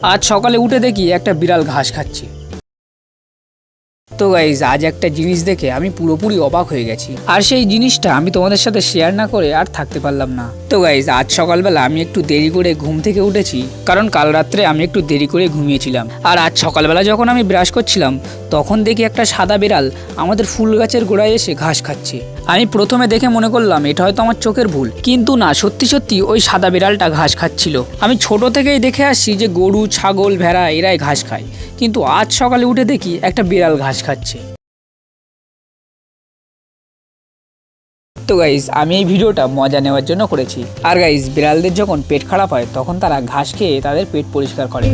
আজ সকালে উঠে দেখি একটা বিড়াল ঘাস খাচ্ছে। তো গাইজ আজ একটা জিনিস দেখে আমি পুরোপুরি অবাক হয়ে গেছি, আর সেই জিনিসটা আমি তোমাদের সাথে শেয়ার না করে আর থাকতে পারলাম না। তো গাইজ আজ সকালবেলা আমি একটু দেরি করে ঘুম থেকে উঠেছি, কারণ কাল রাত্রে আমি একটু দেরি করে ঘুমিয়েছিলাম। আর আজ সকালবেলা যখন আমি ব্রাশ করছিলাম তখন দেখি একটা সাদা বিড়াল আমাদের ফুল গাছের গোড়ায় এসে ঘাস খাচ্ছে। আমি প্রথমে দেখে মনে করলাম এটা হয়তো আমার চোখের ভুল, কিন্তু না, সত্যি সত্যি ওই সাদা বিড়ালটা ঘাস খাচ্ছিল। আমি ছোট থেকেই দেখে আসছি যে গরু, ছাগল, ভেড়া এরাই ঘাস খায়, কিন্তু আজ সকালে উঠে দেখি একটা বিড়াল ঘাস খাচ্ছে। তো গাইজ আমি এই ভিডিওটা মজা নেওয়ার জন্য করেছি। আর গাইজ বিড়ালদের যখন পেট খারাপ হয় তখন তারা ঘাস খেয়ে তাদের পেট পরিষ্কার করে।